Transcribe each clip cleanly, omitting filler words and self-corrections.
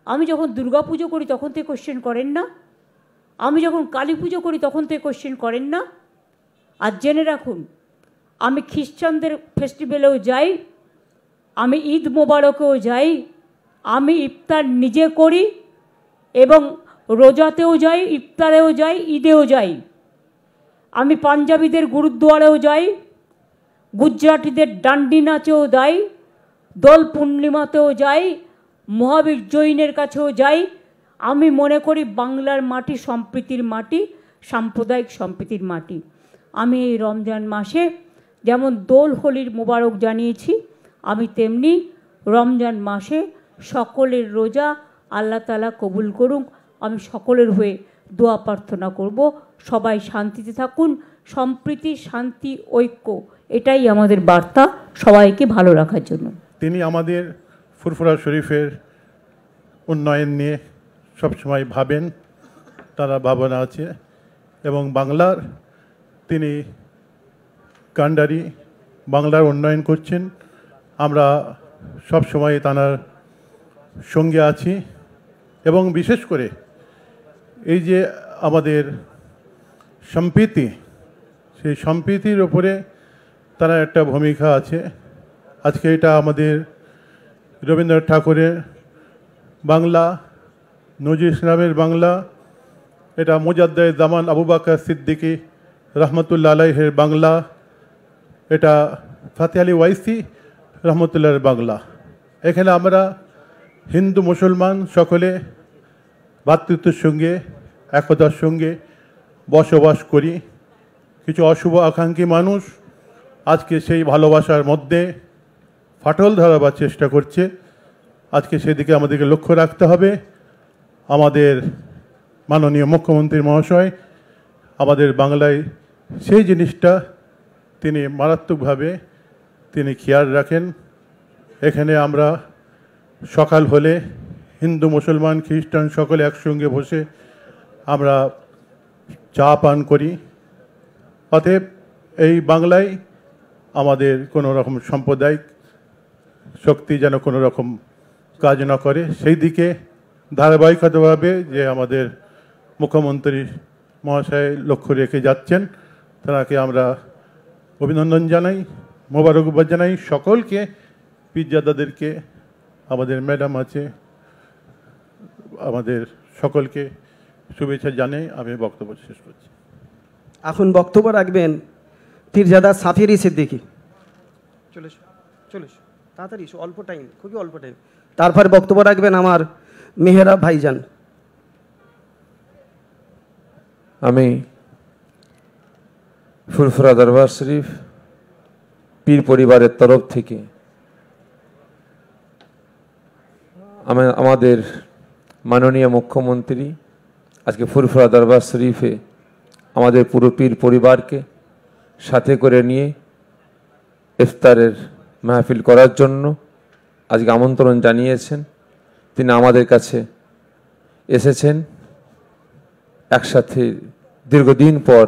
আমি যখন দুর্গা পুজো করি তখন তো কোশ্চেন করেন না, আমি যখন কালী পুজো করি তখন তো কোশ্চেন করেন না। আর জেনে রাখুন, আমি খ্রিস্টানদের ফেস্টিভ্যালেও যাই, আমি ঈদ মোবারকেও যাই, আমি ইফতার নিজে করি এবং রোজাতেও যাই, ইফতারেও যাই, ঈদেও যাই। আমি পাঞ্জাবিদের গুরুদ্বারেও যাই, গুজরাটিদের ডান্ডি নাচেও যাই, দোল পূর্ণিমাতেও যাই, মহাবীর জৈনের কাছেও যাই। আমি মনে করি বাংলার মাটি সম্প্রীতির মাটি, সাম্প্রদায়িক সম্প্রীতির মাটি। আমি এই রমজান মাসে যেমন দোল হোলির মোবারক জানিয়েছি, আমি তেমনি রমজান মাসে সকলের রোজা আল্লাহ তাআলা কবুল করুক। আমি সকলের হয়ে দোয়া প্রার্থনা করব, সবাই শান্তিতে থাকুন। সম্প্রীতি, শান্তি, ঐক্য, এটাই আমাদের বার্তা সবাইকে ভালো রাখার জন্য। তিনি আমাদের ফুরফুরা শরীফের উন্নয়ন নিয়ে সবসময় ভাবেন, তারা ভাবনা আছে। এবং বাংলার তিনি কাণ্ডারি, বাংলার উন্নয়ন করছেন। আমরা সবসময় তাঁর সঙ্গে আছি। এবং বিশেষ করে এই যে আমাদের সম্প্রীতি, সেই সম্প্রীতির ওপরে তারা একটা ভূমিকা আছে। আজকে এটা আমাদের রবীন্দ্রনাথ ঠাকুরের বাংলা, নজরুল ইসলামের বাংলা, এটা মুজাদ্দেদ জামান আবু বকর সিদ্দিকী রহমতুল্লাহ আলাইহের বাংলা, এটা ফাতে আলী ওয়াইসি রহমতুল্লাহর বাংলা। এখানে আমরা হিন্দু মুসলমান সকলে ভ্রাতৃত্বের সঙ্গে, একতার সঙ্গে বসবাস করি। কিছু অশুভ আকাঙ্ক্ষী মানুষ আজকে সেই ভালোবাসার মধ্যে ফাটল ধরাবার চেষ্টা করছে। আজকে সেদিকে আমাদেরকে লক্ষ্য রাখতে হবে। আমাদের মাননীয় মুখ্যমন্ত্রী মহাশয় আমাদের বাংলায় সেই জিনিসটা তিনি মারাত্মকভাবে তিনি খেয়াল রাখেন। এখানে আমরা সকাল হলে হিন্দু মুসলমান খ্রিস্টান সকলে একসঙ্গে বসে আমরা চা পান করি। অতএব এই বাংলায় আমাদের কোনো রকম সাম্প্রদায়িক শক্তি যেন কোনো রকম কাজ না করে, সেই দিকে ধারাবাহিকতাভাবে যে আমাদের মুখ্যমন্ত্রী মহাশয় লক্ষ্য রেখে যাচ্ছেন, তাকে আমরা অভিনন্দন জানাই, মোবারকবাদ জানাই সকলকে, পীরজাদাদেরকে, আমাদের ম্যাডাম আছে, আমাদের সকলকে শুভেচ্ছা জানাই। আমি বক্তব্য শেষ করছি। এখন বক্তব্য রাখবেন পীরজাদা সাফিরি সিদ্দিকী। চলে তাড়াতাড়ি, অল্প টাইম, খুবই অল্প টাইম। তারপর বক্তব্য রাখবেন আমার মেহরাব ভাইজান। আমি ফুরফুরা দরবার শরীফ পীর পরিবারের তরফ থেকে আমাদের মাননীয় মুখ্যমন্ত্রী আজকে ফুরফুরা দরবার শরীফে আমাদের পুরো পীর পরিবারকে সাথে করে নিয়ে ইফতারের মাহফিল করার জন্য আজকে আমন্ত্রণ জানিয়েছেন। তিনি আমাদের কাছে এসেছেন একসাথে দীর্ঘদিন পর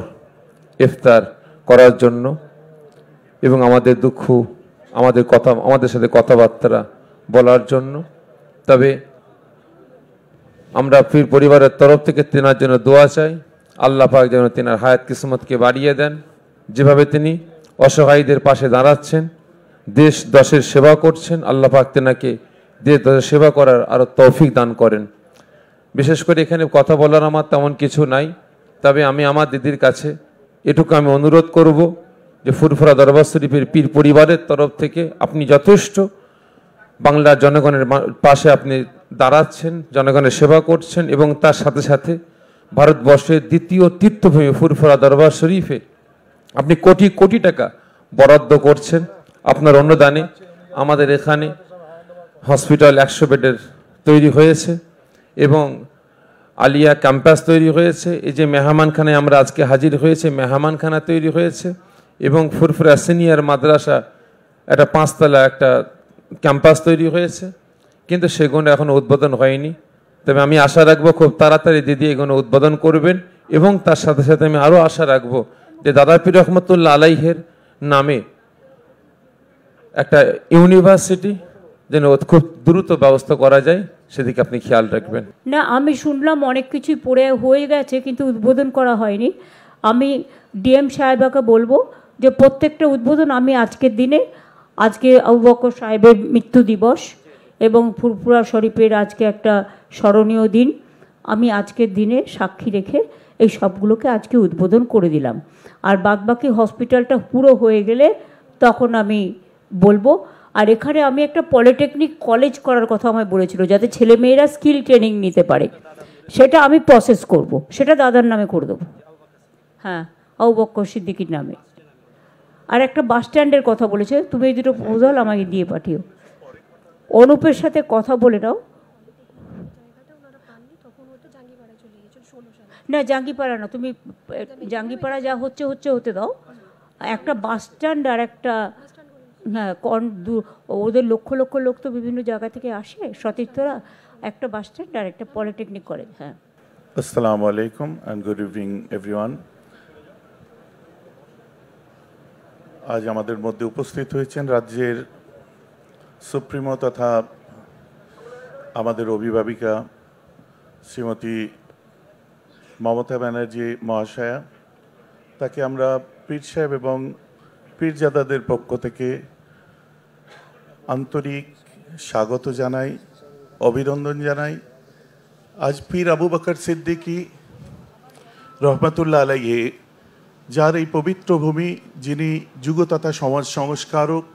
ইফতার করার জন্য এবং আমাদের দুঃখ, আমাদের সাথে কথাবার্তা বলার জন্য। তবে আমরা পীর পরিবারের তরফ থেকে তেনার জন্য দোয়া চাই, আল্লাহ পাক যেন তেনার হায়াত কিসমতকে বাড়িয়ে দেন। যেভাবে তিনি অসহায়দের পাশে দাঁড়াচ্ছেন, দেশ দশের সেবা করছেন, আল্লাহ পাক তেনাকে দেশ দশের সেবা করার আরও তৌফিক দান করেন। বিশেষ করে এখানে কথা বলার আমার তেমন কিছু নাই, তবে আমি আমার দিদির কাছে এটুকু আমি অনুরোধ করব যে ফুরফুরা দরবার শরীফের পীর পরিবারের তরফ থেকে আপনি যথেষ্ট বাংলার জনগণের পাশে আপনি দাঁড়াচ্ছেন, জনগণের সেবা করছেন এবং তার সাথে সাথে ভারতবর্ষের দ্বিতীয় তীর্থভূমি ফুরফুরা দরবার শরীফে আপনি কোটি কোটি টাকা বরাদ্দ করছেন আপনার অনুদানে। আমাদের এখানে হসপিটাল 100 বেডের তৈরি হয়েছে এবং আলিয়া ক্যাম্পাস তৈরি হয়েছে। এই যে মেহমানখানায় আমরা আজকে হাজির হয়েছে, মেহমানখানা তৈরি হয়েছে এবং ফুরফুরা সিনিয়র মাদ্রাসা একটা 5 তলা একটা ক্যাম্পাস তৈরি হয়েছে, কিন্তু সেগুলো এখনও উদ্বোধন হয়নি। তবে আমি আশা রাখবো খুব তাড়াতাড়ি দিদি এগুলো উদ্বোধন করবেন এবং তার সাথে সাথে আমি আরও আশা রাখবো যে দাদা পীর রহমতুল্লাহ আলাইহের নামে একটা ইউনিভার্সিটি যেন খুব দ্রুত ব্যবস্থা করা যায়। সেদিকে আপনি খেয়াল রাখবেন। না, আমি শুনলাম অনেক কিছুই পড়ে হয়ে গেছে কিন্তু উদ্বোধন করা হয়নি। আমি ডিএম সাহেবাকে বলবো যে প্রত্যেকটা উদ্বোধন আমি আজকের দিনে, আজকে আবু বকর সাহেবের মৃত্যু দিবস এবং ফুরফুরা শরীফের আজকে একটা স্মরণীয় দিন, আমি আজকের দিনে সাক্ষী রেখে এই সবগুলোকে আজকে উদ্বোধন করে দিলাম। আর বাদবাকি হসপিটালটা পুরো হয়ে গেলে তখন আমি বলবো। আর এখানে আমি একটা পলিটেকনিক কলেজ করার কথা আমায় বলেছিল, যাতে ছেলেমেয়েরা স্কিল ট্রেনিং নিতে পারে, সেটা আমি প্রসেস করব, সেটা দাদার নামে করে দেবো। হ্যাঁ, আবু বকর সিদ্দিকীর নামে। আর একটা বাস স্ট্যান্ডের কথা বলেছে, তুমি এই দুটো প্রপোজাল আমাকে দিয়ে পাঠিও। অনুপের সাথে কথা বলে নাও। না, জাঙ্গিপাড়া না, তুমি জাঙ্গিপাড়া যা হচ্ছে হতে দাও। একটা বাস স্ট্যান্ড আর একটা, হ্যাঁ, ওদের লক্ষ লক্ষ লোক তো বিভিন্ন জায়গা থেকে আসে, সতীর্থরা। একটা বাস স্ট্যান্ড আর একটা পলিটেকনিক কলেজ। হ্যাঁ, আসসালামু আলাইকুম অ্যান্ড গুড ইভিনিং এভরিওয়ান। আজ আমাদের মধ্যে উপস্থিত হয়েছেন রাজ্যের সুপ্রিমো তথা আমাদের অভিভাবিকা শ্রীমতী মমতা ব্যানার্জি মহাশয়া। তাকে আমরা পীর সাহেব এবং পীরজাদাদের পক্ষ থেকে আন্তরিক স্বাগত জানাই, অভিনন্দন জানাই। আজ পীর আবু বকর সিদ্দিকী রহমতুল্লাহ আলাইহি, যার এই পবিত্র ভূমি, যিনি যুগ তথা সমাজ সংস্কারক,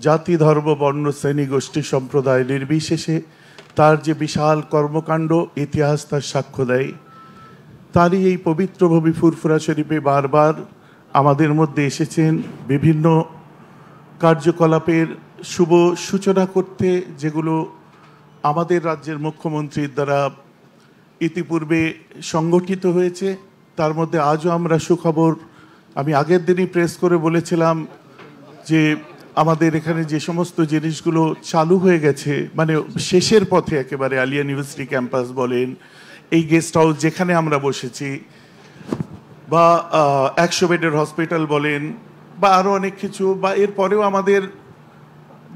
জাতি ধর্ম বর্ণ শ্রেণী গোষ্ঠী সম্প্রদায় নির্বিশেষে তার যে বিশাল কর্মকাণ্ড ইতিহাস তার সাক্ষ্য দেয়, তারই এই পবিত্র ভূমি ফুরফুরা শরীফে বারবার আমাদের মধ্যে এসেছেন বিভিন্ন কার্যকলাপের শুভ সূচনা করতে, যেগুলো আমাদের রাজ্যের মুখ্যমন্ত্রীর দ্বারা ইতিপূর্বে সংগঠিত হয়েছে। তার মধ্যে আজও আমরা সুখবর, আমি আগের দিনই প্রেস করে বলেছিলাম যে আমাদের এখানে যে সমস্ত জিনিসগুলো চালু হয়ে গেছে, মানে শেষের পথে একেবারে, আলিয়া ইউনিভার্সিটি ক্যাম্পাস বলেন, এই গেস্ট হাউস যেখানে আমরা বসেছি, বা 100 বেডের হসপিটাল বলেন, বা আরও অনেক কিছু, বা এরপরেও আমাদের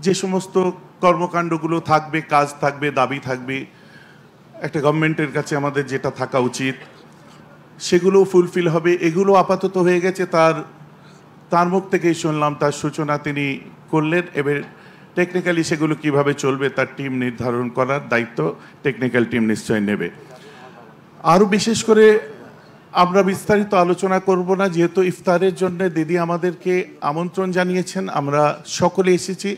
যে সমস্ত কর্মকাণ্ডগুলো থাকবে, কাজ থাকবে, দাবি থাকবে, একটা গভর্নমেন্টের কাছে আমাদের যেটা থাকা উচিত, সেগুলো ফুলফিল হবে। এগুলো আপাতত হয়ে গেছে, তার মুখ থেকেই শুনলাম তার সূচনা তিনি করলেন। এবার টেকনিক্যালি সেগুলো কিভাবে চলবে তার টিম নির্ধারণ করার দায়িত্ব টেকনিক্যাল টিম নিশ্চয়ই নেবে। আরও বিশেষ করে আমরা বিস্তারিত আলোচনা করব না, যেহেতু ইফতারের জন্য দিদি আমাদেরকে আমন্ত্রণ জানিয়েছেন, আমরা সকলে এসেছি।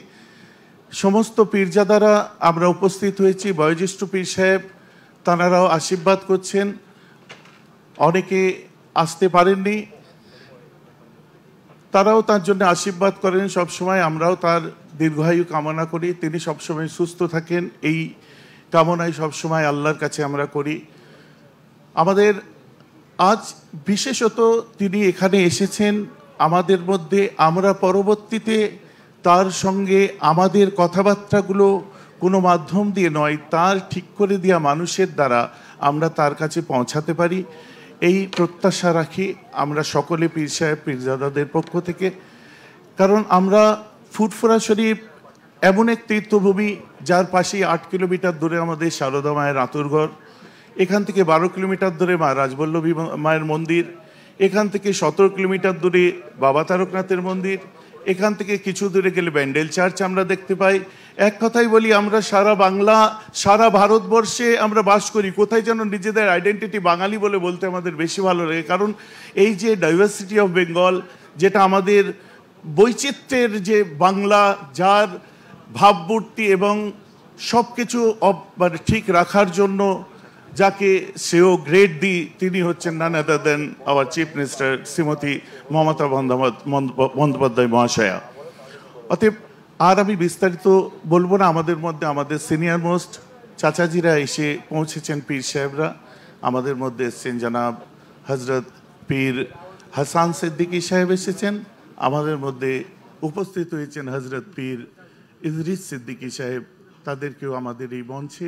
সমস্ত পীরজাদারা আমরা উপস্থিত হয়েছি, বয়োজ্যেষ্ঠ পীর সাহেব তাঁরাও আশীর্বাদ করছেন, অনেকে আসতে পারেননি, তারাও তার জন্য আশীর্বাদ করেন সবসময়। আমরাও তার দীর্ঘায়ু কামনা করি, তিনি সবসময় সুস্থ থাকেন, এই কামনাই সবসময় আল্লাহর কাছে আমরা করি। আমাদের আজ বিশেষত তিনি এখানে এসেছেন আমাদের মধ্যে, আমরা পরবর্তীতে তার সঙ্গে আমাদের কথাবার্তাগুলো কোনো মাধ্যম দিয়ে নয়, তার ঠিক করে দেওয়া মানুষের দ্বারা আমরা তার কাছে পৌঁছাতে পারি, এই প্রত্যাশা রাখি আমরা সকলে পীর সাহেব পীরজাদাদের পক্ষ থেকে। কারণ আমরা ফুরফুরা শরীফ এমন এক তীর্থভূমি, যার পাশেই 8 কিলোমিটার দূরে আমাদের সারদা মায়ের আঁতুরঘর, এখান থেকে 12 কিলোমিটার দূরে মা রাজবল্লভী মায়ের মন্দির, এখান থেকে 17 কিলোমিটার দূরে বাবা তারকনাথের মন্দির, এখান থেকে কিছু দূরে গেলে ব্যান্ডেল চার্চ আমরা দেখতে পাই। এক কথাই বলি, আমরা সারা বাংলা, সারা ভারতবর্ষে আমরা বাস করি, কোথায় যেন নিজেদের আইডেন্টিটি বাঙালি বলে বলতে আমাদের বেশি ভালো লাগে। কারণ এই যে ডাইভার্সিটি অফ বেঙ্গল, যেটা আমাদের বৈচিত্র্যের যে বাংলা, যার ভাবমূর্তি এবং সব কিছু মানে ঠিক রাখার জন্য যাকে সেও গ্রেড দিই, তিনি হচ্ছেন none other than our chief minister Shrimati Mamata Bandyopadhyay মহাশয়া। অতএব আর আমি বিস্তারিত বলবো না, আমাদের মধ্যে আমাদের সিনিয়র মোস্ট চাচাজিরা এসে পৌঁছেছেন, পীর সাহেবরা আমাদের মধ্যে এসেছেন, জনাব হজরত পীর হাসান সিদ্দিকী সাহেব এসেছেন, আমাদের মধ্যে উপস্থিত হয়েছেন হজরত পীর ইদরিস সিদ্দিকী সাহেব, তাদেরকেও আমাদের এই মঞ্চে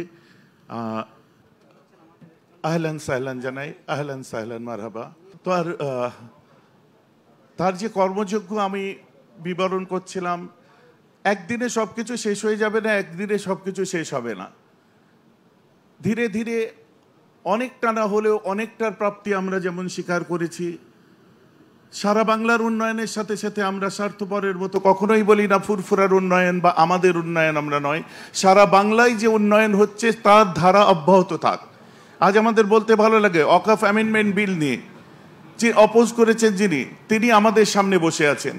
আহলান সাহলান জানাই, আহলান সাহলান মারহাবা। তো আর তার যে কর্মযজ্ঞ আমি বিবরণ করছিলাম, একদিনে সব কিছু শেষ হয়ে যাবে না, একদিনে সব কিছু শেষ হবে না। ধীরে ধীরে অনেকটা না হলেও অনেকটার প্রাপ্তি আমরা যেমন স্বীকার করেছি, সারা বাংলার উন্নয়নের সাথে সাথে আমরা স্বার্থপরের মতো কখনোই বলি না ফুরফুরার উন্নয়ন বা আমাদের উন্নয়ন আমরা নয়, সারা বাংলায় যে উন্নয়ন হচ্ছে তার ধারা অব্যাহত থাক। আজ আমাদের বলতে ভালো লাগে ওয়াকফ অ্যামেন্ডমেন্ট বিল নিয়ে যে অপোজ করেছেন যিনি, তিনি আমাদের সামনে বসে আছেন।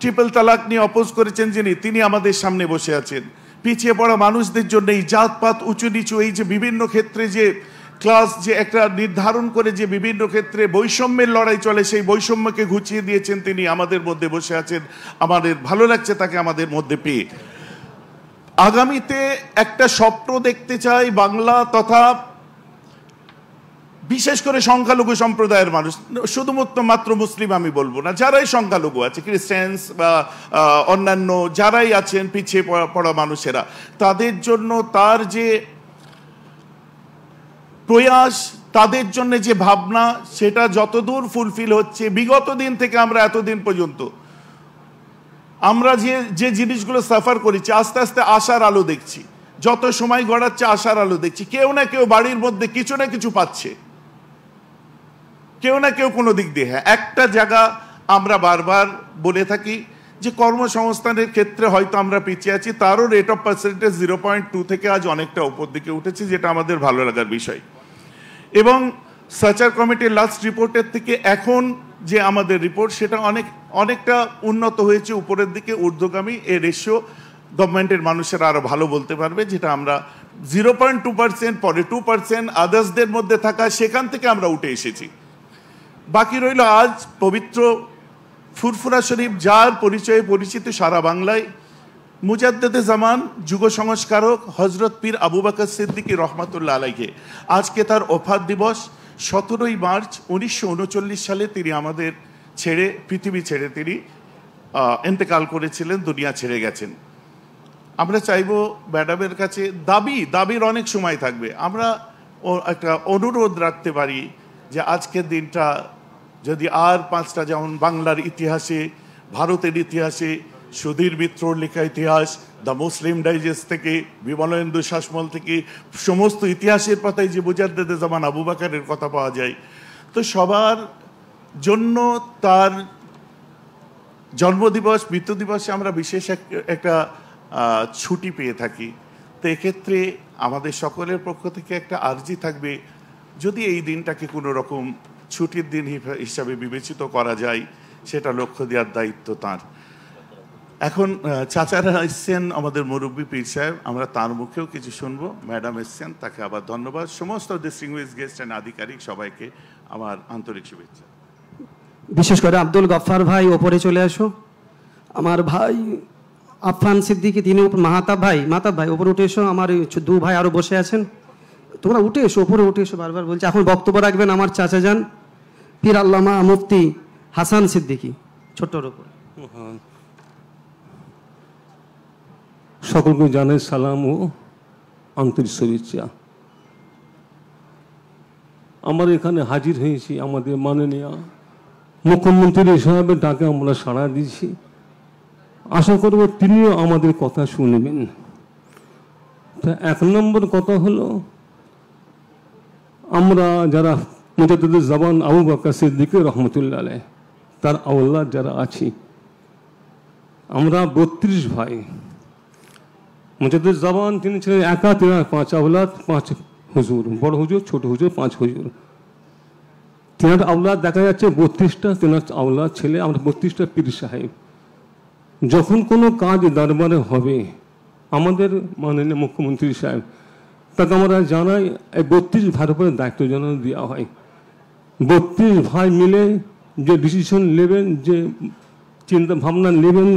ট্রিপল তালাক নিয়ে অপোজ করেছেন যিনি, তিনি আমাদের সামনে বসে আছেন। পিছিয়ে পড়া মানুষদের জন্য এই জাতপাত উঁচু নিচু এই যে বিভিন্ন ক্ষেত্রে যে ক্লাস যে একটা নির্ধারণ করে যে বিভিন্ন ক্ষেত্রে বৈষম্যের লড়াই চলে, সেই বৈষম্যকে ঘুচিয়ে দিয়েছেন তিনি, আমাদের মধ্যে বসে আছেন। আমাদের ভালো লাগছে তাকে আমাদের মধ্যে পেয়ে। আগামীতে একটা স্বপ্ন দেখতে চাই বাংলা তথা বিশেষ করে সংখ্যালঘু সম্প্রদায়ের মানুষ, শুধুমাত্র মুসলিম আমি বলবো না, যারাই সংখ্যালঘু আছে, খ্রিস্টানস বা অন্যান্য যারাই আছেন পিছিয়ে পড়া মানুষেরা, তাদের জন্য তার যে প্রয়াস, তাদের জন্য যে ভাবনা, সেটা যতদূর ফুলফিল হচ্ছে বিগত দিন থেকে আমরা এতদিন পর্যন্ত আমরা যে জিনিসগুলো সাফার করেছি, আস্তে আস্তে আশার আলো দেখছি। যত সময় গড়াচ্ছে আশার আলো দেখছি। কেউ না কেউ বাড়ির মধ্যে কিছু না কিছু পাচ্ছে, কেউ না কেউ কোনো দিক দিয়ে। হ্যাঁ, একটা জায়গা আমরা বারবার বলে থাকি যে কর্মসংস্থানের ক্ষেত্রে হয়তো আমরা পিছিয়ে আছি, তারও রেট অফ পার্সেন্টেজ 0.2 থেকে আজ অনেকটা উপর দিকে উঠেছে, যেটা আমাদের ভালো লাগার বিষয়। এবং সার্চার কমিটির লাস্ট রিপোর্টের থেকে এখন যে আমাদের রিপোর্ট, সেটা অনেকটা উন্নত হয়েছে, উপরের দিকে ঊর্ধ্বগামী। এই রেশিও গভর্নমেন্টের মানুষেরা আরো ভালো বলতে পারবে, যেটা আমরা 0.2% পরে 2% আদার্সদের মধ্যে থাকা, সেখান থেকে আমরা উঠে এসেছি। বাকি রইল আজ পবিত্র ফুরফুরা শরীফ, যার পরিচয়ে পরিচিত সারা বাংলায়, মুজাদ্দেদে জামান, যুগ সংস্কারক হজরত পীর আবু বকর সিদ্দিকী রহমাতুল্লাহ আলাইহি। আজকে তার ওফাত দিবস। 17ই মার্চ 1939 সালে তিনি আমাদের পৃথিবী ছেড়ে তিনি ইন্তেকাল করেছিলেন, দুনিয়া ছেড়ে গেছেন। আমরা চাইব ম্যাডামের কাছে দাবির অনেক সময় থাকবে, আমরা একটা অনুরোধ রাখতে পারি যে আজকের দিনটা যদি আর 5টা, যেমন বাংলার ইতিহাসে, ভারতের ইতিহাসে, সুধীর মিত্রর লেখা ইতিহাস, দ্য মুসলিম ডাইজেস্ট থেকে, বিমলেন্দু শাসমল থেকে, সমস্ত ইতিহাসের পাতায় যে মুজাদ্দেদে জামান আবু বকরের কথা পাওয়া যায়, তো সবার জন্য তার জন্মদিবস, মৃত্যু দিবসে আমরা বিশেষ একটা ছুটি পেয়ে থাকি। তো এক্ষেত্রে আমাদের সকলের পক্ষ থেকে একটা আর্জি থাকবে, যদি এই দিনটাকে কোনো রকম ছুটির দিন হিসাবে বিবেচিত করা যায়, সেটা লক্ষ্য দেওয়ার দায়িত্ব তার। এখন চাচারা এসছেন, আমাদের মুরব্বী পীর সাহেব, আমরা তার মুখেও কিছু শুনবো। ম্যাডাম এসছেন, তাকে আবার ধন্যবাদ। সমস্ত ডিস্টিংগুইশড গেস্ট এন্ড আধিকারিক সবাইকে আমার আন্তরিক শুভেচ্ছা। বিশেষ করে আব্দুল গফফার ভাই ওপরে চলে আসো। আমার ভাই আফফান সিদ্দিকী, তিনি মাহতাব ভাই ওপরে উঠে এসো। আমার 2 ভাই আরো বসে আছেন, তোমরা উঠে এসো, ওপরে উঠে এসো, বারবার বলছি। এখন বক্তব্য রাখবেন আমার চাচা যান পীর আল্লামা মুফতি হাসান সিদ্দিকী, ছোট্টর ওপর। সকলকে জানাই সালাম ও আন্তরিক শুভেচ্ছা। আমরা এখানে হাজির হয়েছি আমাদের মাননীয় মুখ্যমন্ত্রী সাহেবের ডাকে আমরা সাড়া দিয়েছি। আশা করব তিনিও আমাদের কথা শুনবেন। তা 1 নম্বর কথা হলো, আমরা যারা মুজাদ্দেদে জামান আবু বকর সিদ্দিকী রহমতুল্লাহ আলাইহি তার আওলাদ যারা আছি, আমরা 32 ভাই। মুজাদ্দেদ জামান তিনি ছিলেন একা, তিনার 5 আওলাদ, 5 হুজুর, বড় হুজুর, ছোট হুজুর, 5 হুজুর। তিনার আওলাদ দেখা যাচ্ছে 32টা, তিনার আওলাদ ছেলে, আমরা 32টা পীর সাহেব। যখন কোনো কাজ দরবারে হবে, আমাদের মাননীয় মুখ্যমন্ত্রী সাহেব তাকে আমরা জানাই এই 32 ভাইয়ের উপরে দায়িত্ব যেন দেওয়া হয়। 32 ভাই মিলে যে ডিসিশন নেবেন, যে চিন্তা ভাবনা নেবেন,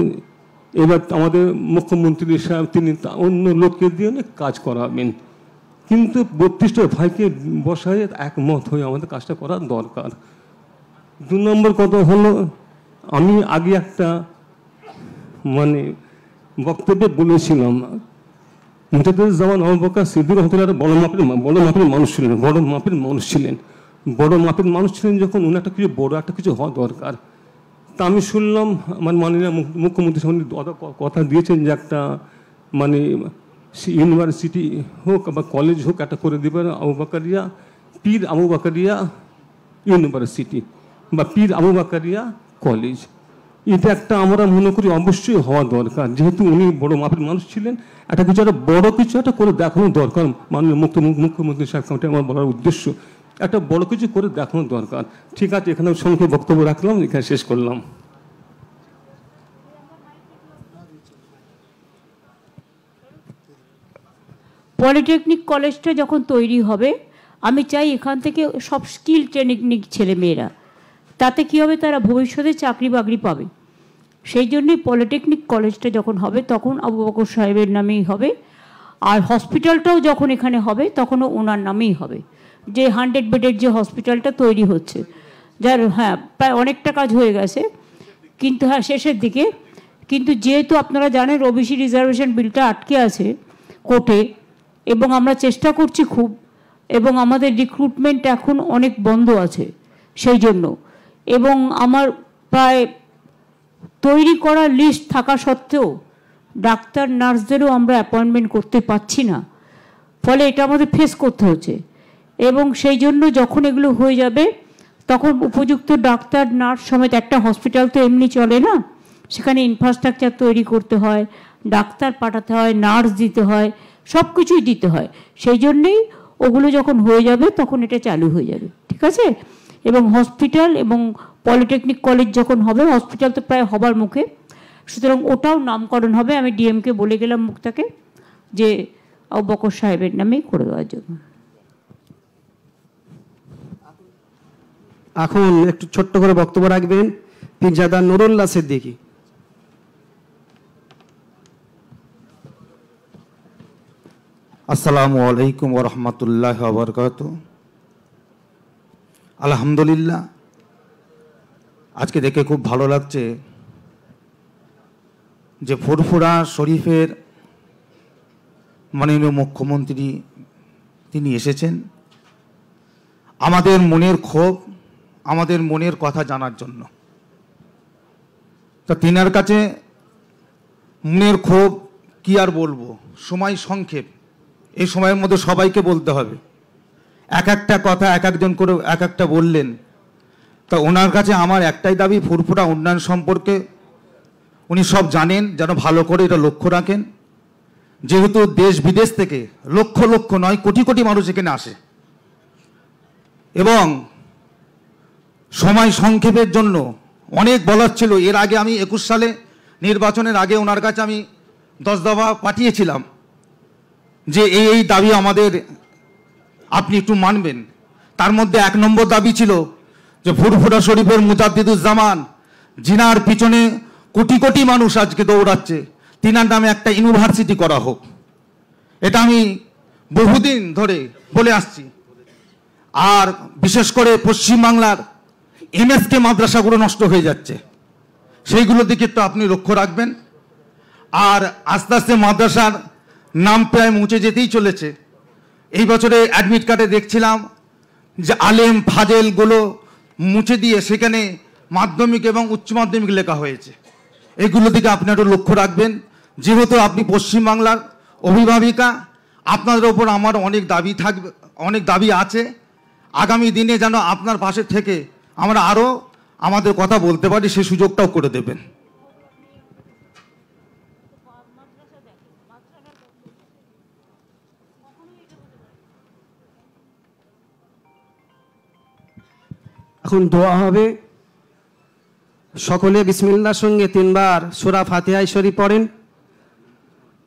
এবার আমাদের মুখ্যমন্ত্রী সাহেব তিনি অন্য লোককে দিয়ে অনেক কাজ করাবেন, কিন্তু 32টা ভাইকে বসায় একমত হয়ে আমাদের কাজটা করা দরকার। 2 নম্বর কথা হলো, আমি আগে একটা বক্তব্যে বলেছিলাম, মুজাদ্দেদে জামান আবু বকর সিদ্দিকী রহমতুল্লাহ বড় মাপের মানুষ ছিলেন। যখন উনি একটা কিছু হওয়া দরকার, তা আমি শুনলাম আমার মাননীয় মুখ্যমন্ত্রী কথা দিয়েছেন যে একটা সে ইউনিভার্সিটি হোক বা কলেজ হোক একটা করে দেবেন আবু বাকারিয়া, পীর আবু বাকারিয়া ইউনিভার্সিটি বা পীর আবু বাকারিয়া কলেজ। এটা একটা আমরা মনে করি অবশ্যই হওয়া দরকার, যেহেতু উনি বড় মাপের মানুষ ছিলেন। একটা কিছু একটা বড় কিছু একটা করে দেখানো দরকার। মাননীয় মুখ্যমন্ত্রী সাহেব, আমার বলার উদ্দেশ্য একটা বড় কিছু করে দেখানো দরকার। ঠিক আছে, এখানে সঙ্গে বক্তব্য রাখলাম, এখানে শেষ করলাম। পলিটেকনিক কলেজটা যখন তৈরি হবে, আমি চাই এখান থেকে সব স্কিল ট্রেনিং ছেলে মেয়েরা, তাতে কী হবে, তারা ভবিষ্যতে চাকরি বাকরি পাবে। সেই জন্যই পলিটেকনিক কলেজটা যখন হবে তখন আবু বকর সাহেবের নামেই হবে, আর হসপিটালটাও যখন এখানে হবে তখনও ওনার নামেই হবে। যে 100 বেডের যে হসপিটালটা তৈরি হচ্ছে, যার হ্যাঁ প্রায় অনেকটা কাজ হয়ে গেছে, কিন্তু হ্যাঁ শেষের দিকে। কিন্তু যেহেতু আপনারা জানেন ওবিসি রিজার্ভেশন বিলটা আটকে আছে কোর্টে, এবং আমরা চেষ্টা করছি খুব, এবং আমাদের রিক্রুটমেন্ট এখন অনেক বন্ধ আছে সেই জন্য, এবং আমার প্রায় তৈরি করা লিস্ট থাকা সত্ত্বেও ডাক্তার নার্সদেরও আমরা অ্যাপয়েন্টমেন্ট করতে পারছি না, ফলে এটা আমাদের ফেস করতে হচ্ছে। এবং সেই জন্য যখন এগুলো হয়ে যাবে তখন উপযুক্ত ডাক্তার নার্স সমেত, একটা হসপিটাল তো এমনি চলে না, সেখানে ইনফ্রাস্ট্রাকচার তৈরি করতে হয়, ডাক্তার পাঠাতে হয়, নার্স দিতে হয়, সব কিছুই দিতে হয়। সেই জন্যেই ওগুলো যখন হয়ে যাবে তখন এটা চালু হয়ে যাবে, ঠিক আছে। এবং হসপিটাল এবং পলিটেকনিক কলেজ যখন হবে, হসপিটাল তো প্রায় হবার মুখে, সুতরাং ওটাও নামকরণ হবে। আমি ডিএমকে বলে গেলাম মুক্তাকে যে আবু বকর সাহেবের নামেই করে দেওয়ার জন্য। এখন একটু ছোট্ট করে বক্তব্য রাখবেন পীরজাদা নুরুল্লাহ সিদ্দিকী। আসসালামু আলাইকুম ওয়া রাহমাতুল্লাহি ওয়া বারাকাতুহু। আলহামদুলিল্লাহ, আজকে দেখে খুব ভালো লাগছে যে ফুরফুরা শরীফের মাননীয় মুখ্যমন্ত্রী তিনি এসেছেন আমাদের মনের ক্ষোভ, আমাদের মনের কথা জানার জন্য। তা তিনার কাছে মনের ক্ষোভ কি আর বলবো, সময় সংক্ষেপ, এই সময়ের মধ্যে সবাইকে বলতে হবে, এক একটা কথা এক একজন করে এক একটা বললেন। তা ওনার কাছে আমার একটাই দাবি, ফুরফুরা উন্নয়ন সম্পর্কে উনি সব জানেন, যেন ভালো করে এটা লক্ষ্য রাখেন। যেহেতু দেশ বিদেশ থেকে লক্ষ লক্ষ নয় কোটি কোটি মানুষ এখানে আসে, এবং সময় সংক্ষেপের জন্য অনেক বলার ছিল। এর আগে আমি 21 সালে নির্বাচনের আগে ওনার কাছে আমি 10 দফা পাঠিয়েছিলাম যে এই দাবি আমাদের আপনি একটু মানবেন। তার মধ্যে 1 নম্বর দাবি ছিল যে ফুরফুরা শরীফের মুজাদ্দিদুজ্জামান, জিনার পিছনে কোটি কোটি মানুষ আজকে দৌড়াচ্ছে, তিনার নামে একটা ইউনিভার্সিটি করা হোক। এটা আমি বহুদিন ধরে বলে আসছি। আর বিশেষ করে পশ্চিমবাংলার এমএসকে মাদ্রাসাগুলো নষ্ট হয়ে যাচ্ছে, সেইগুলোর দিকে একটু আপনি লক্ষ্য রাখবেন। আর আস্তে আস্তে মাদ্রাসার নাম প্রায় মুছে যেতেই চলেছে। এই বছরে অ্যাডমিট কার্ডে দেখছিলাম যে আলেম ফাজেলগুলো মুছে দিয়ে সেখানে মাধ্যমিক এবং উচ্চ মাধ্যমিক লেখা হয়েছে। এগুলো দিকে আপনি একটু লক্ষ্য রাখবেন। যেহেতু আপনি পশ্চিমবাংলার অভিভাবিকা, আপনাদের ওপর আমার অনেক দাবি থাকবে, অনেক দাবি আছে। আগামী দিনে যেন আপনার পাশে থেকে আমরা আরও আমাদের কথা বলতে পারি, সেই সুযোগটাও করে দেবেন। এখন দোয়া হবে। সকলে বিসমিল্লাহর সঙ্গে 3 বার সূরা ফাতিহা শরীফ পড়েন,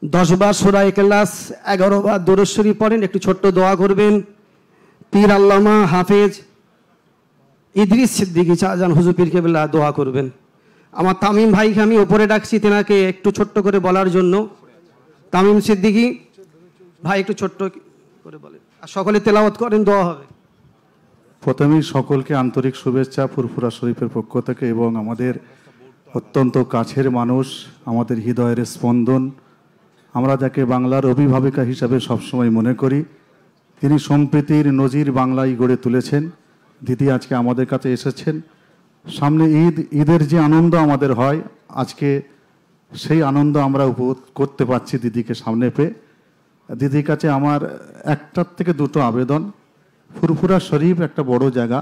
10 বার সূরা ইখলাস, 11 বার দুরূদ শরীফ পড়েন। একটু ছোট্ট দোয়া করবেন। পীর আল্লামা হাফেজ ইদ্রিস সিদ্দিকী শাহজাহান হুজুর পীর কেবলা দোয়া করবেন। আমার তামিম ভাইকে আমি ওপরে ডাকছি, তেনাকে একটু ছোট্ট করে বলার জন্য। তামিম সিদ্দিকী ভাই একটু ছোট্ট করে বলেন, আর সকলে তেলাওয়াত করেন, দোয়া হবে। প্রথমেই সকলকে আন্তরিক শুভেচ্ছা ফুরফুরা শরীফের পক্ষ থেকে, এবং আমাদের অত্যন্ত কাছের মানুষ, আমাদের হৃদয়ের স্পন্দন, আমরা যাকে বাংলার অভিভাবিকা হিসাবে সবসময় মনে করি। তিনি সম্প্রীতির নজির বাংলায় গড়ে তুলেছেন। দিদি আজকে আমাদের কাছে এসেছেন। সামনে ঈদের যে আনন্দ আমাদের হয়, আজকে সেই আনন্দ আমরা উপভোগ করতে পারছি দিদিকে সামনে পেয়ে। দিদির কাছে আমার একটার থেকে দুটো আবেদন। ফুরফুরা শরীফ একটা বড় জায়গা,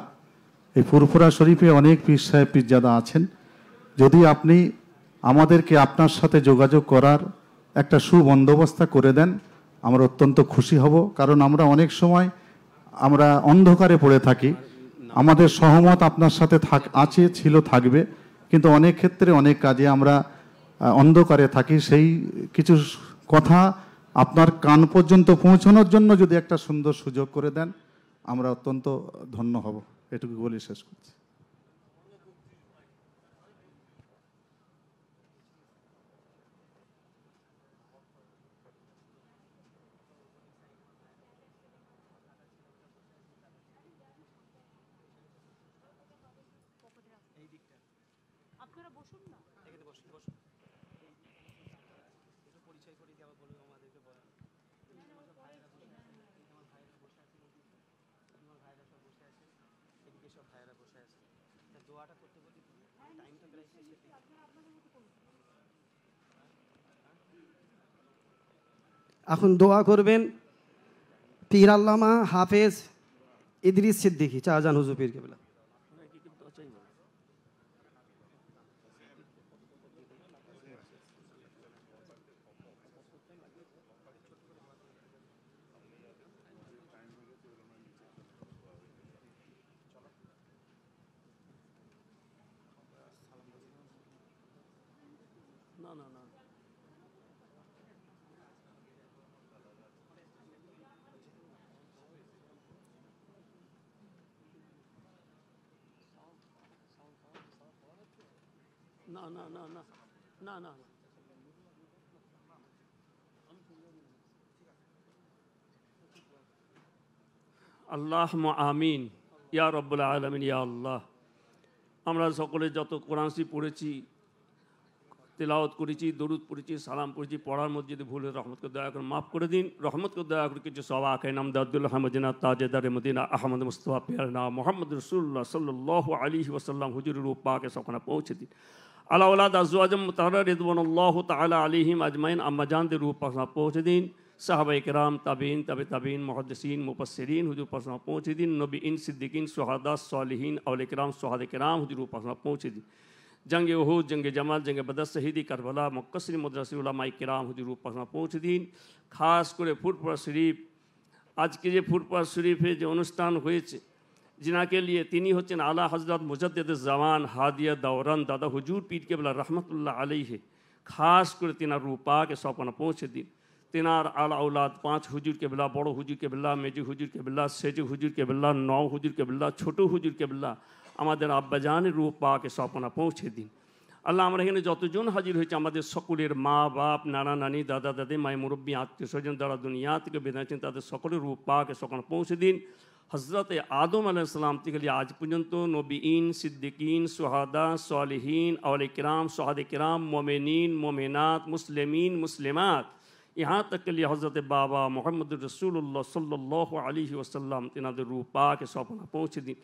এই ফুরফুরা শরীফে অনেক পীর সাহেব পীরজাদা আছেন। যদি আপনি আমাদেরকে আপনার সাথে যোগাযোগ করার একটা সুবন্দোবস্ত করে দেন, আমরা অত্যন্ত খুশি হব। কারণ আমরা অনেক সময় আমরা অন্ধকারে পড়ে থাকি, আমাদের সহমত আপনার সাথে আছে, ছিল, থাকবে, কিন্তু অনেক ক্ষেত্রে অনেক কাজে আমরা অন্ধকারে থাকি। সেই কিছু কথা আপনার কান পর্যন্ত পৌঁছানোর জন্য যদি একটা সুন্দর সুযোগ করে দেন, আমরা অত্যন্ত ধন্য হব। এটুকু বলে শেষ করছি। এখন দোয়া করবেন পীর আল্লামা হাফেজ ইদ্রিস সিদ্দিকী শাহজাহান হুজুর পীর কেবলা। আল্লাহুম্মা আমিন ইয়া রব্বুল আলামিন ইয়া আল্লাহ। আমরা সকলে যত কোরআন শরীফ পড়েছি, তেলাওয়াত করেছি, দরুদ পড়েছি, সালাম পড়েছি, পড়ার মধ্যে যদি ভুল হয় রহমতকে দয়া করে মাফ করে দিন। রহমতকে দয়া করে কিছু সওয়াব আখাই নাম দাদুল্লাহ মদিনা তাজেদারে মদিনা আহমদ মুস্তফা পিয়ারনা মোহাম্মদ রাসূলুল্লাহ সাল্লাল্লাহু আলাইহি ওয়াসাল্লাম হুজুরের রূপ পাকে সখানে পৌঁছে দিন। আলা ওলাদ আজওয়াজম মুতাহহারা রিদওয়ানুল্লাহ তাআলা আলাইহিম আজমাইন আম্মাজানদের রূপ পাকে পৌঁছে দিন। সাহাবায়ে কেরাম, তাবিঈন, তাবিঈন, মুহাদ্দিসিন, মুফাসসিরিন হুজুর পাকে পৌঁছে দিন। নবীন, সিদ্দিকিন, শুহাদা, সালিহিন, আউলিয়া কেরাম, শুহাদা কেরাম হুজুর পাকে পৌঁছে দিন। जंग उहद, जंग जमाल, जंग बदर, शहीदी करबला, मुक्कसिर मदरसे उलमाए किराम हुजूर पास पहुँचे दिन। खास করে ফুরফুরা শরীফ, আজকে যে ফুরফুরা শরীফে যে অনুষ্ঠান হয়েছে, जिनाके लिए তিনি হচ্ছেন আলা হযরত মুজাদ্দিদ জামান হাদিয়া দাওরান দাদা হুজুর পীর কেবলা রহমতুল্লাহ আলাইহি। খাস করে তিনার রূপাকে সপনা পৌঁছে দিন। তিনার আলা औलाद 5 হুজুর কেবলা, বড় হুজুর কেবলা, মেজু হুজুর কেবলা, সেজু হুজুর কেবলা, 9 হুজুর কেবলা, ছোট হুজুর কেবলা, আমাদের আব্বাজানের রূপ পাকে সপনা পৌঁছে দিন। আল্লাহ আমরা এখানে যতজন হাজির হয়েছে আমাদের সকলের মা বাপ, নানা নানি, দাদা দাদি, মাই মুরব্বী, আত্মীয় স্বজন যারা দুনিয়া থেকে বিদায় নিয়েছেন তাদের সকলের রূপ পাকে সপনা পৌঁছে দিন। হজরত আদম আলাইহিস সালাম থেকে আজ পর্যন্ত নবীন, সিদ্দিকিন, শুহাদা, সালিহিন, আউলিয়া কিরাম, শুহাদা কিরাম, মুমিনিন, মুমিনাত, মুসলিমিন, মুসলিমাত, यहाँ तक के लिए हज़रत बाबा मोहम्मद रसूलुल्लाह सल्लल्लाहु अलैहि वसल्लम तिनाদের রূপ পাকে সপনা পৌঁছে দিন।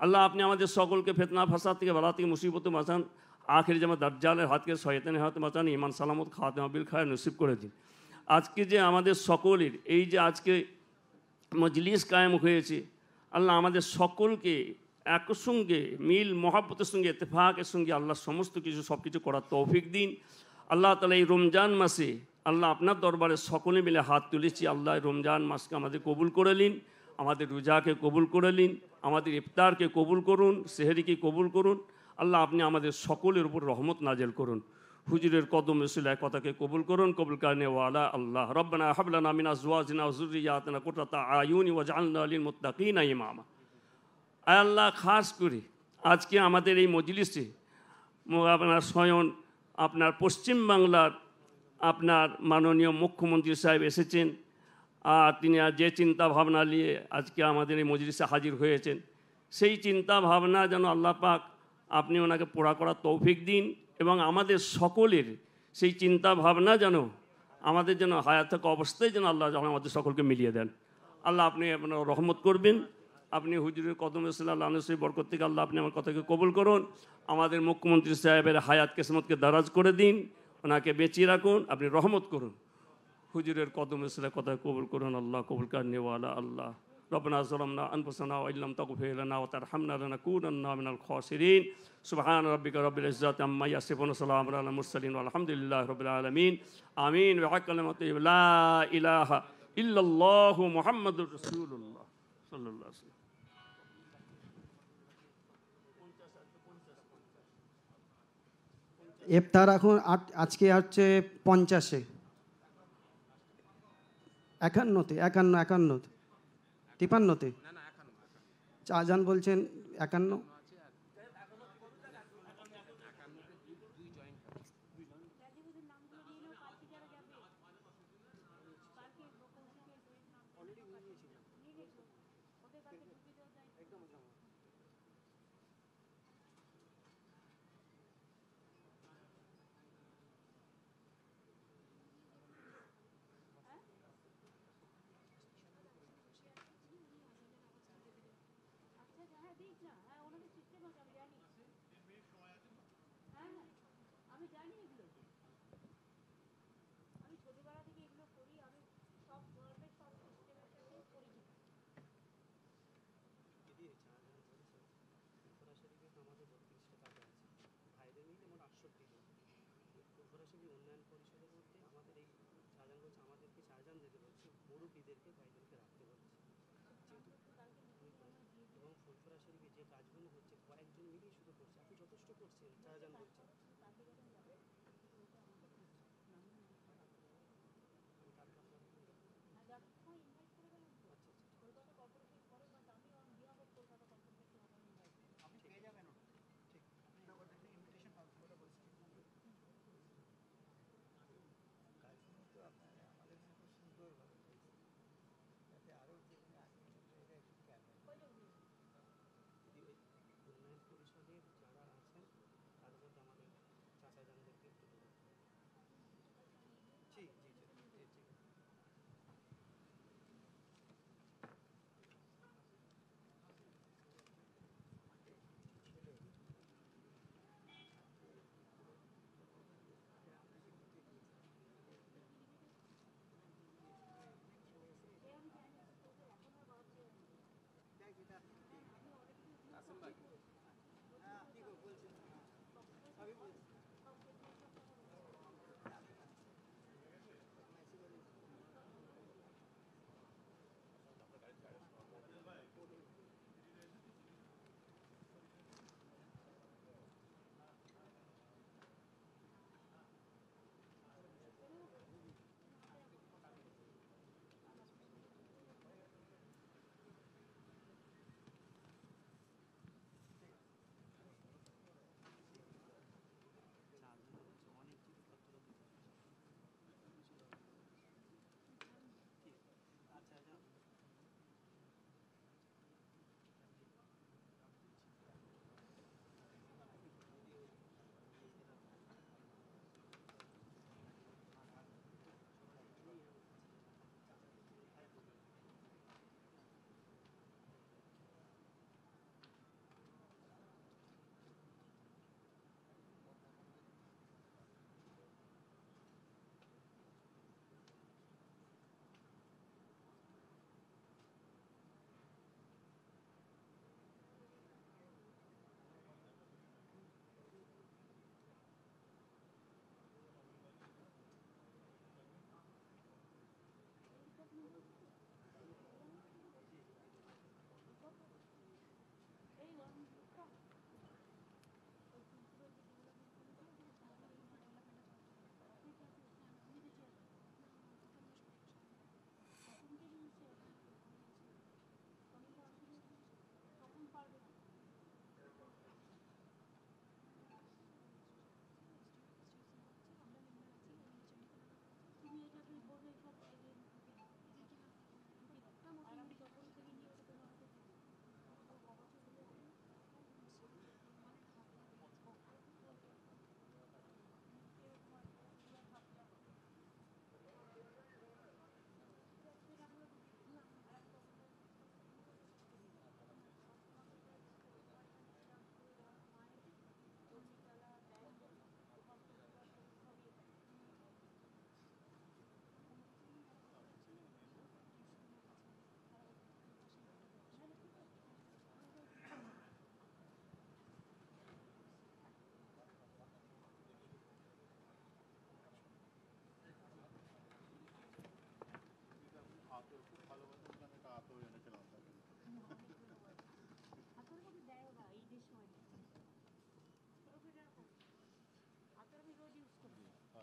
আল্লাহ আপনি আমাদের সকলকে ফিতনা ফাসাদ থেকে বালা থেকে মুসিবত বাঁচান, আখির জামা দাজ্জালের হাত থেকে শয়তানের হাত বাঁচান, ঈমান সালামত খাতেমা বিল খায়র নসিব করে দিন। আজকে যে আমাদের সকলের এই যে আজকে মজলিস কায়েম হয়েছে, আল্লাহ আমাদের সকলকে একসঙ্গে মিল মহব্বতের সঙ্গে ইত্তেফাকের সঙ্গে আল্লাহ সমস্ত কিছু সব কিছু করার তৌফিক দিন। আল্লাহ তাআলা এই রমজান মাসে আল্লাহ আপনার দরবারে সকলে মিলে হাত তুলেছি, আল্লাহ রমজান মাসকে আমাদের কবুল করে নিন, আমাদের রোজাকে কবুল করে নিন, আমাদের ইফতারকে কবুল করুন, সেহরিকে কবুল করুন। আল্লাহ আপনি আমাদের সকলের উপর রহমত নাজেল করুন। হুজুরের কদম রসুলের কথাকে কবুল করুন, কবুল করনে ওয়ালা আল্লাহ। রব্বানা হাব লানা মিন আজওয়াজিনা ওয়া যুররিয়াতিনা কুররাতা আয়ুনি ওয়াজআলনা লিল মুত্তাকিনা ইমামা। আয় আল্লাহ, খাস করে আজকে আমাদের এই মজলিসে আপনার স্বয়ং আপনার পশ্চিমবাংলার আপনার মাননীয় মুখ্যমন্ত্রী সাহেব এসেছেন, আর তিনি যে চিন্তা ভাবনা নিয়ে আজকে আমাদের এই মজলিসে হাজির হয়েছেন, সেই চিন্তা ভাবনা যেন আল্লাহ পাক আপনি ওনাকে পুরা করার তৌফিক দিন, এবং আমাদের সকলের সেই চিন্তা ভাবনা যেন আমাদের যেন হায়াত থাকা অবস্থায় যেন আল্লাহ যেন আমাদের সকলকে মিলিয়ে দেন। আল্লাহ আপনি আপনার রহমত করবেন। আপনি হুজুরের কদম সাল্লাল্লাহু আলাইহি ওয়াসাল্লাম বরকত থেকে আল্লাহ আপনি আমার কথাকে কবুল করুন। আমাদের মুখ্যমন্ত্রী সাহেবের হায়াত কিসমতকে দারাজ করে দিন, ওনাকে বেঁচিয়ে রাখুন, আপনি রহমত করুন। হুজুরের কদমে সেটা কথা কবুল করুন আল্লাহ, কবুল কারনেওয়ালা আল্লাহ। ربنا ظلمنا أنفسنا وإن لم تغفر لنا وترحمنا لنكونن من الخاسرين سبحان ربك رب العزة عما يصفون وسلام على المرسلين والحمد لله رب العالمين آمين بحق كلمة لا إله إلا الله محمد رسول الله صلى الله عليه وسلم ইফতার এখন আজকে হচ্ছে 50-এ 51-তে 51-51-তে 53-তে চারজন বলছেন 51।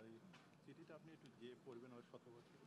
আর এই চিঠিটা আপনি একটু যে পড়বেন ওই 17 বছর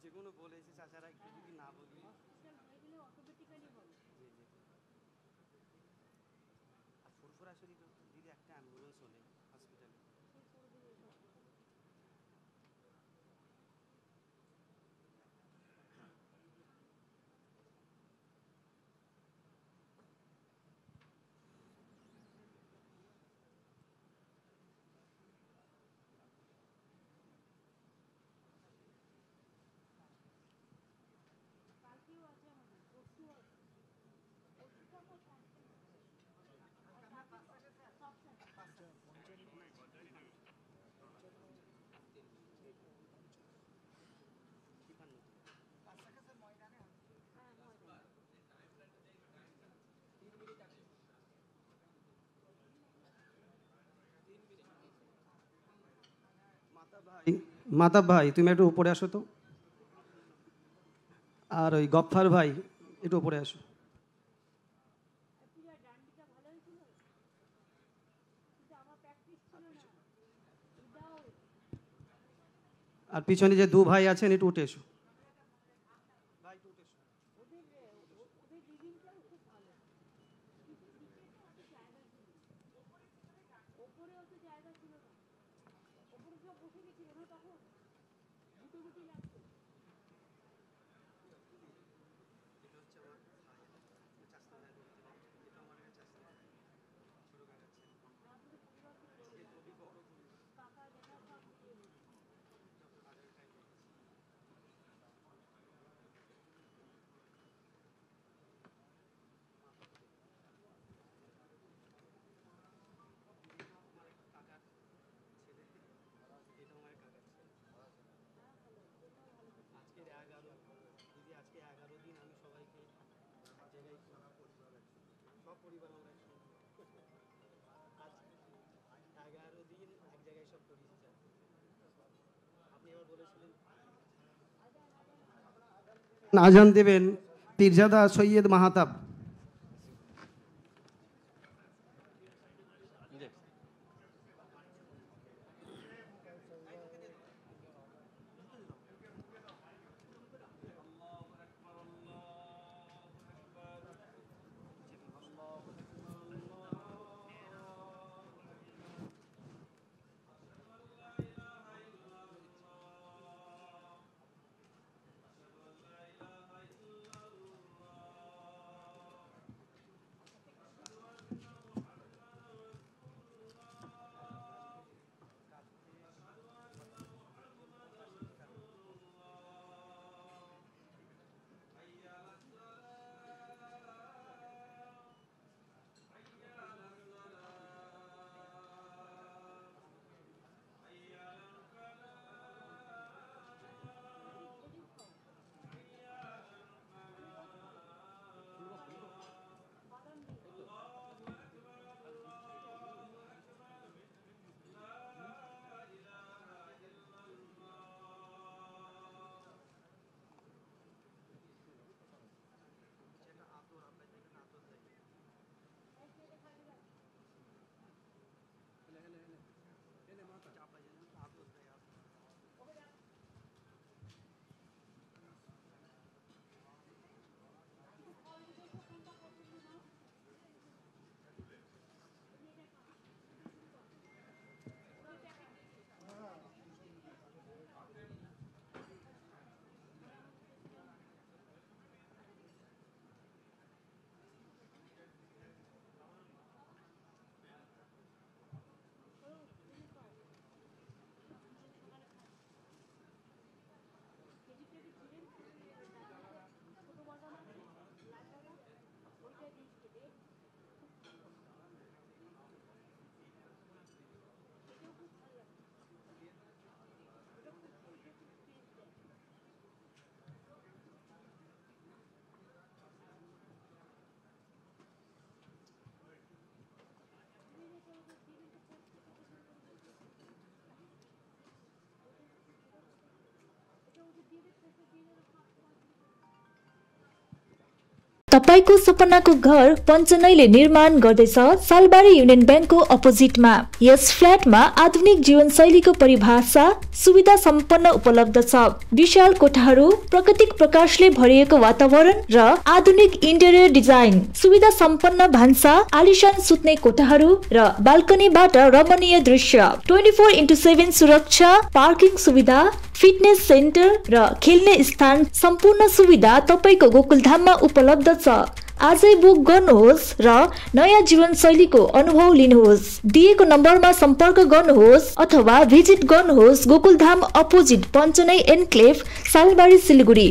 যেগুলো বলেছে চাচারা একটু যদি না বলি আর ফুরফুরা শরীফ দিদি একটা অ্যাম্বুলেন্স হলে হসপিটালে মাতাব ভাই তুমি একটু উপরে আসো তো, আর ওই গফফার ভাই একটু উপরে আসো। আর পিছনে যে দু ভাই আছেন একটু উঠে এসো। আজান দেবেন পীরজাদা সৈয়দ মাহাতাব। तपाईको सपनाको घर पञ्चनैले निर्माण गर्दैछ सालबारी युनियन ब्याङ्कको अपोजिटमा। यस फ्ल्याटमा आधुनिक जीवनशैलीको परिभाषा सुविधा सम्पन्न उपलब्ध छ। विशाल कोठाहरू, प्राकृतिक प्रकाशले भरिएको वातावरण र आधुनिक इन्टेरियर डिजाइन, सुविधा सम्पन्न भान्सा, आलिशान सुत्ने कोठाहरू र बाल्कनीबाट रमणीय दृश्य, 24/7 सुरक्षा, पार्किङ सुविधा, फिटनेस सेन्टर र खेल्ने स्थान सम्पूर्ण सुविधा तपाईको गोकुलधाममा उपलब्ध छ। आजै बुक गर्नुहोस् र नयाँ जीवनशैलीको अनुभव लिनुहोस्। दिएको नम्बरमा सम्पर्क गर्नुहोस् अथवा भिजिट गर्नुहोस् गोकुलधाम अपोजिट पञ्चनै एन्क्लेभ, सालबारी, सिलगढी।